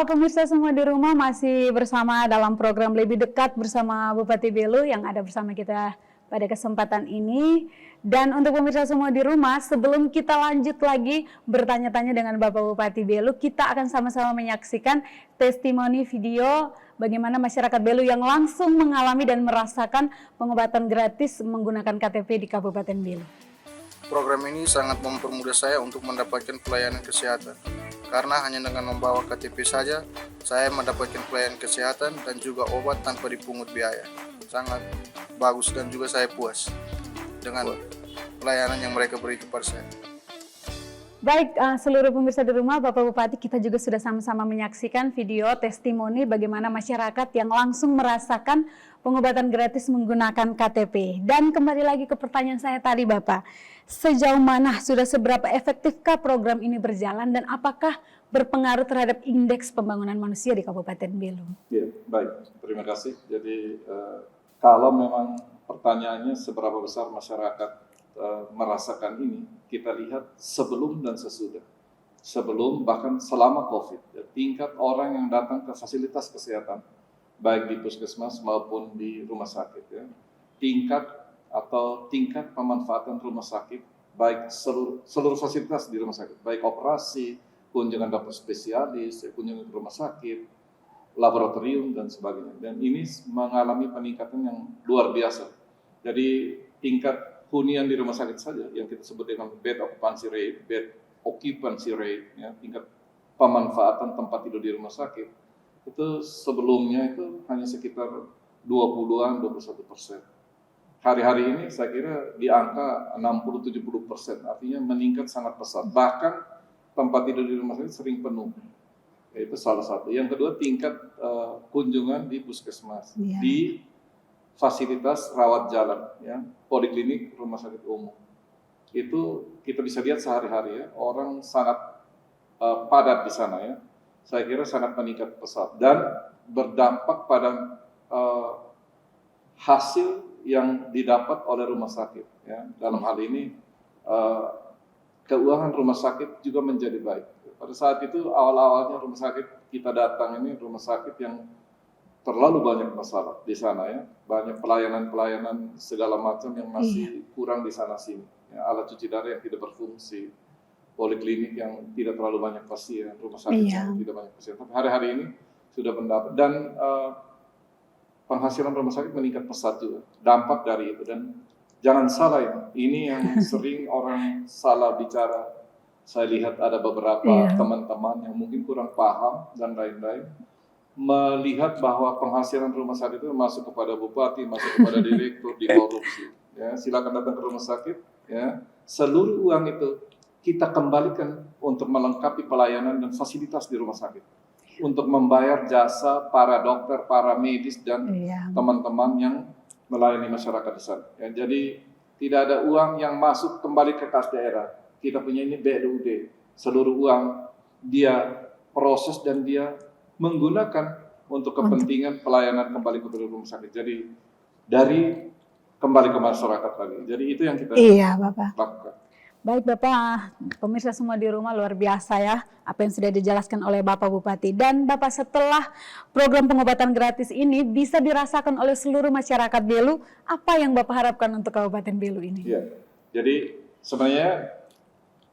Pemirsa semua di rumah masih bersama dalam program Lebih Dekat bersama Bupati Belu yang ada bersama kita pada kesempatan ini. Dan untuk pemirsa semua di rumah, sebelum kita lanjut lagi bertanya-tanya dengan Bapak Bupati Belu, kita akan sama-sama menyaksikan testimoni video bagaimana masyarakat Belu yang langsung mengalami dan merasakan pengobatan gratis menggunakan KTP di Kabupaten Belu. Program ini sangat mempermudah saya untuk mendapatkan pelayanan kesehatan. Karena hanya dengan membawa KTP saja, saya mendapatkan pelayanan kesehatan dan juga obat tanpa dipungut biaya. Sangat bagus dan juga saya puas dengan pelayanan yang mereka beri kepada saya. Baik, seluruh pemirsa di rumah, Bapak Bupati, kita juga sudah sama-sama menyaksikan video testimoni bagaimana masyarakat yang langsung merasakan pengobatan gratis menggunakan KTP. Dan kembali lagi ke pertanyaan saya tadi, Bapak. Sejauh mana, sudah seberapa efektifkah program ini berjalan dan apakah berpengaruh terhadap indeks pembangunan manusia di Kabupaten Belu? Ya, baik. Terima kasih. Jadi, kalau memang pertanyaannya seberapa besar masyarakat merasakan ini, kita lihat sebelum dan sesudah. Sebelum bahkan selama COVID, tingkat orang yang datang ke fasilitas kesehatan, baik di puskesmas maupun di rumah sakit, ya, tingkat pemanfaatan rumah sakit, baik seluruh fasilitas di rumah sakit, baik operasi, kunjungan dokter spesialis, kunjungan ke rumah sakit, laboratorium dan sebagainya. Dan ini mengalami peningkatan yang luar biasa. Jadi tingkat hunian di rumah sakit saja yang kita sebut dengan bed occupancy rate, ya, tingkat pemanfaatan tempat tidur di rumah sakit itu sebelumnya itu hanya sekitar 21%. Hari-hari ini saya kira di angka 60-70%, artinya meningkat sangat pesat. Bahkan tempat tidur di rumah sakit sering penuh. Itu salah satu. Yang kedua, tingkat kunjungan di puskesmas, di fasilitas rawat jalan, ya, poliklinik, rumah sakit umum. Itu kita bisa lihat sehari-hari, ya, orang sangat padat di sana, ya. Saya kira sangat meningkat pesat dan berdampak pada hasil yang didapat oleh rumah sakit, ya. Dalam hal ini keuangan rumah sakit juga menjadi baik. Pada saat itu awal-awalnya rumah sakit kita datang ini rumah sakit yang terlalu banyak masalah di sana, ya, banyak pelayanan segala macam yang masih kurang di sana sini, ya, alat cuci darah yang tidak berfungsi, poliklinik yang tidak terlalu banyak pasien, rumah sakit yang tidak banyak pasien. Tapi hari-hari ini sudah mendapat dan penghasilan rumah sakit meningkat pesat juga, dampak dari itu. Dan jangan salah, ya, ini yang sering orang salah bicara. Saya lihat ada beberapa teman-teman yang mungkin kurang paham dan lain-lain, melihat bahwa penghasilan rumah sakit itu masuk kepada bupati, masuk kepada direktur, dikorupsi. Ya, silakan datang ke rumah sakit. Ya, seluruh uang itu kita kembalikan untuk melengkapi pelayanan dan fasilitas di rumah sakit, untuk membayar jasa para dokter, para medis dan teman-teman yang melayani masyarakat di sana. Ya, jadi tidak ada uang yang masuk kembali ke kas daerah. Kita punya ini BLUD. Seluruh uang dia proses dan dia menggunakan untuk kepentingan pelayanan kembali ke rumah sakit. Jadi dari kembali ke masyarakat lagi. Jadi itu yang kita lakukan. Baik Bapak, pemirsa semua di rumah, luar biasa, ya, apa yang sudah dijelaskan oleh Bapak Bupati. Dan Bapak, setelah program pengobatan gratis ini bisa dirasakan oleh seluruh masyarakat Belu, apa yang Bapak harapkan untuk Kabupaten Belu ini? Ya, jadi sebenarnya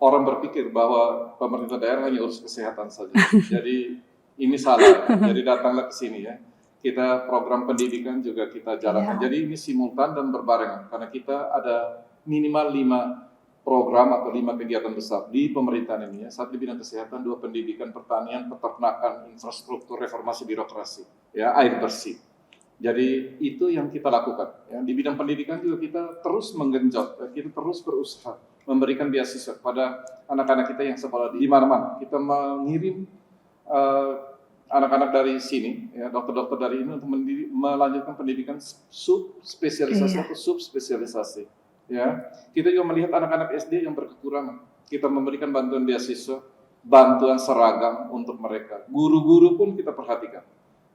orang berpikir bahwa pemerintah daerah hanya urus kesehatan saja. Jadi ini salah. Jadi datanglah ke sini, ya. Kita program pendidikan juga kita jalankan. Jadi ini simultan dan berbarengan karena kita ada minimal 5 program atau 5 kegiatan besar di pemerintahan ini, ya. 1 di bidang kesehatan, 2 pendidikan, pertanian, peternakan, infrastruktur, reformasi birokrasi, ya, air bersih. Jadi itu yang kita lakukan, ya. Di bidang pendidikan juga kita terus menggenjot, ya. Kita terus berusaha memberikan beasiswa pada anak-anak kita yang sekolah di mana-mana. Kita mengirim anak-anak dari sini, ya, dokter-dokter dari ini untuk melanjutkan pendidikan subspesialisasi atau subspesialisasi. Ya, kita juga melihat anak-anak SD yang berkekurangan. Kita memberikan bantuan beasiswa, bantuan seragam untuk mereka. Guru-guru pun kita perhatikan.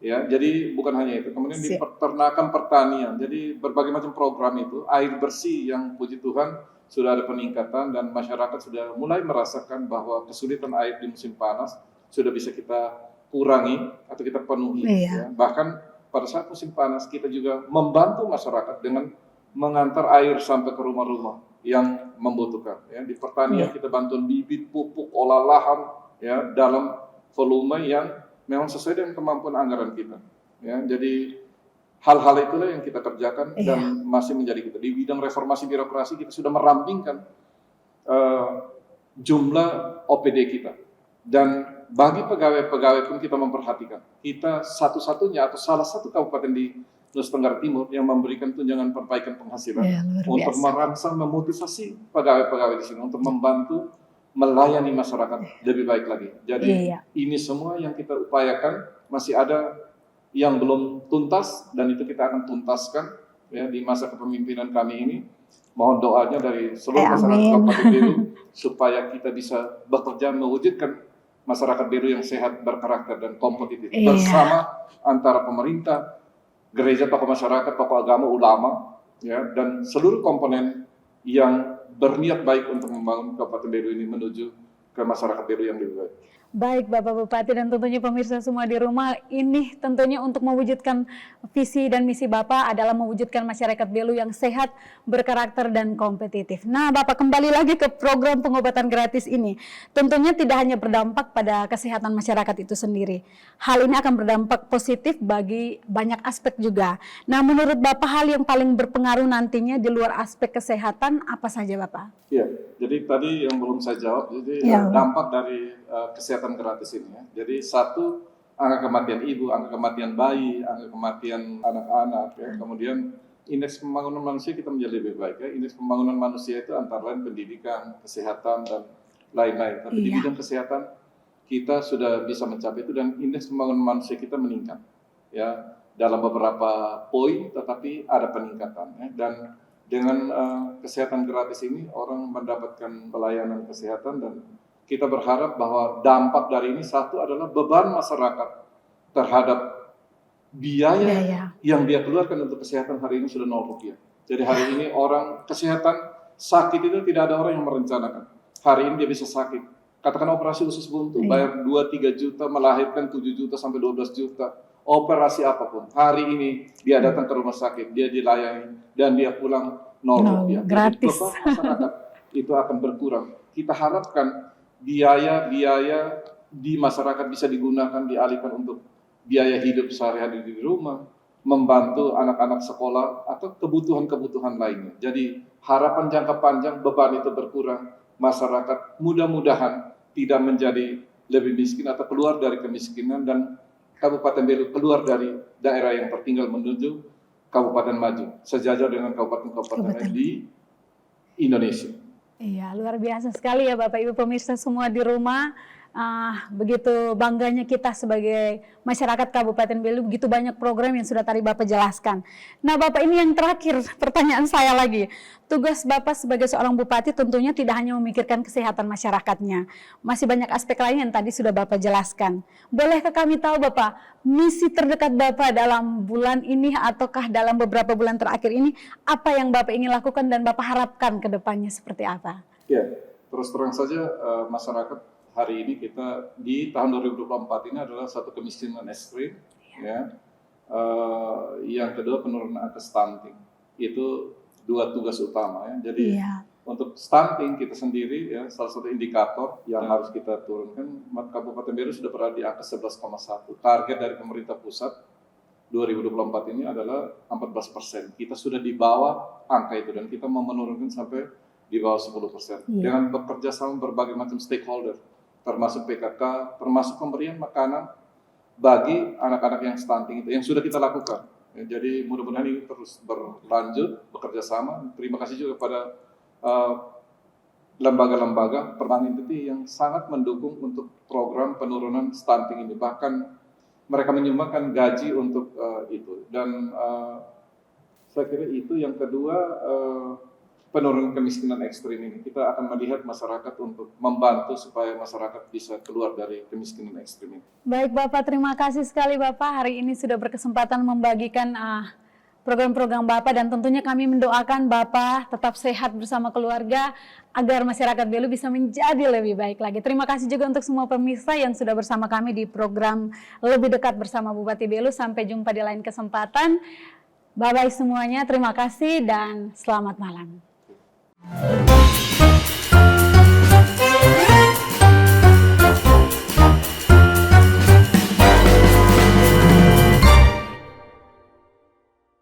Ya, jadi bukan hanya itu. Kemudian di peternakan, pertanian. Jadi berbagai macam program itu, air bersih yang puji Tuhan sudah ada peningkatan dan masyarakat sudah mulai merasakan bahwa kesulitan air di musim panas sudah bisa kita kurangi atau kita penuhi. Iya. Ya. Bahkan pada saat musim panas kita juga membantu masyarakat dengan mengantar air sampai ke rumah-rumah yang membutuhkan. Ya. Di pertanian kita bantuan bibit, pupuk, olah lahan ya dalam volume yang memang sesuai dengan kemampuan anggaran kita. Ya. Jadi hal-hal itulah yang kita kerjakan dan masih menjadi kita. Di bidang reformasi birokrasi kita sudah merampingkan jumlah OPD kita. Dan bagi pegawai-pegawai pun kita memperhatikan. Kita satu-satunya atau salah satu kabupaten di Nusa Tenggara Timur yang memberikan tunjangan perbaikan penghasilan untuk merangsang memotivasi pegawai-pegawai di sini untuk membantu melayani masyarakat lebih baik lagi. Jadi ini semua yang kita upayakan, masih ada yang belum tuntas dan itu kita akan tuntaskan ya di masa kepemimpinan kami ini. Mohon doanya dari seluruh masyarakat Kabupaten Belu supaya kita bisa bekerja mewujudkan masyarakat Belu yang sehat, berkarakter dan kompetitif bersama antara pemerintah, gereja, tokoh masyarakat, tokoh agama, ulama, ya dan seluruh komponen yang berniat baik untuk membangun Kabupaten Belu ini menuju ke masyarakat Belu yang lebih baik. Baik Bapak Bupati dan tentunya pemirsa semua di rumah, ini tentunya untuk mewujudkan visi dan misi Bapak adalah mewujudkan masyarakat Belu yang sehat, berkarakter dan kompetitif. Nah Bapak, kembali lagi ke program pengobatan gratis ini. Tentunya tidak hanya berdampak pada kesehatan masyarakat itu sendiri. Hal ini akan berdampak positif bagi banyak aspek juga. Nah menurut Bapak hal yang paling berpengaruh nantinya di luar aspek kesehatan apa saja Bapak? Iya, jadi tadi yang belum saya jawab, jadi dampak dari kesehatan gratis ini ya. Jadi satu, angka kematian ibu, angka kematian bayi, angka kematian anak-anak ya. Kemudian indeks pembangunan manusia kita menjadi lebih baik ya. Indeks pembangunan manusia itu antara lain pendidikan, kesehatan dan lain-lain. Tapi di bidang kesehatan kita sudah bisa mencapai itu dan indeks pembangunan manusia kita meningkat ya dalam beberapa poin, tetapi ada peningkatan ya. Dan dengan kesehatan gratis ini orang mendapatkan pelayanan kesehatan dan kita berharap bahwa dampak dari ini satu adalah beban masyarakat terhadap biaya yang dia keluarkan untuk kesehatan hari ini sudah 0 rupiah. Jadi hari ini orang kesehatan sakit itu tidak ada orang yang merencanakan. Hari ini dia bisa sakit. Katakan operasi usus buntu bayar 2-3 juta, melahirkan 7 juta sampai 12 juta. Operasi apapun. Hari ini dia datang ke rumah sakit, dia dilayani dan dia pulang 0 rupiah. Gratis. Jadi beban masyarakat itu akan berkurang. Kita harapkan biaya-biaya di masyarakat bisa digunakan, dialihkan untuk biaya hidup sehari-hari di rumah, membantu anak-anak sekolah atau kebutuhan-kebutuhan lainnya. Jadi harapan jangka panjang beban itu berkurang, masyarakat mudah-mudahan tidak menjadi lebih miskin atau keluar dari kemiskinan dan Kabupaten Belu keluar dari daerah yang tertinggal menuju kabupaten maju, sejajar dengan kabupaten-kabupaten di Indonesia. Iya, luar biasa sekali ya Bapak Ibu pemirsa semua di rumah. Begitu bangganya kita sebagai masyarakat Kabupaten Belu, begitu banyak program yang sudah tadi Bapak jelaskan. Nah Bapak, ini yang terakhir pertanyaan saya lagi. Tugas Bapak sebagai seorang bupati tentunya tidak hanya memikirkan kesehatan masyarakatnya. Masih banyak aspek lain yang tadi sudah Bapak jelaskan. Bolehkah kami tahu Bapak, misi terdekat Bapak dalam bulan ini ataukah dalam beberapa bulan terakhir ini, apa yang Bapak ingin lakukan dan Bapak harapkan ke depannya seperti apa? Ya, terus terang saja masyarakat hari ini kita di tahun 2024 ini adalah satu kemiskinan ekstrim, ya. Yang kedua penurunan angka stunting. Itu dua tugas utama ya. Jadi untuk stunting kita sendiri ya salah satu indikator yang harus kita turunkan. Kabupaten Belu sudah berada di angka 11,1. Target dari pemerintah pusat 2024 ini adalah 14%. Kita sudah di bawah angka itu dan kita mau menurunkan sampai di bawah 10%. Dengan bekerja sama berbagai macam stakeholder, termasuk PKK, termasuk pemberian makanan bagi anak-anak yang stunting itu, yang sudah kita lakukan. Ya, jadi mudah-mudahan ini terus berlanjut, bekerja sama. Terima kasih juga kepada lembaga-lembaga perbankan entity yang sangat mendukung untuk program penurunan stunting ini. Bahkan mereka menyumbangkan gaji untuk itu. Dan saya kira itu yang kedua, penurunan kemiskinan ekstrim ini. Kita akan melihat masyarakat untuk membantu supaya masyarakat bisa keluar dari kemiskinan ekstrim ini. Baik Bapak, terima kasih sekali Bapak. Hari ini sudah berkesempatan membagikan program-program Bapak, dan tentunya kami mendoakan Bapak tetap sehat bersama keluarga agar masyarakat Belu bisa menjadi lebih baik lagi. Terima kasih juga untuk semua pemirsa yang sudah bersama kami di program Lebih Dekat bersama Bupati Belu. Sampai jumpa di lain kesempatan. Bye-bye semuanya, terima kasih dan selamat malam.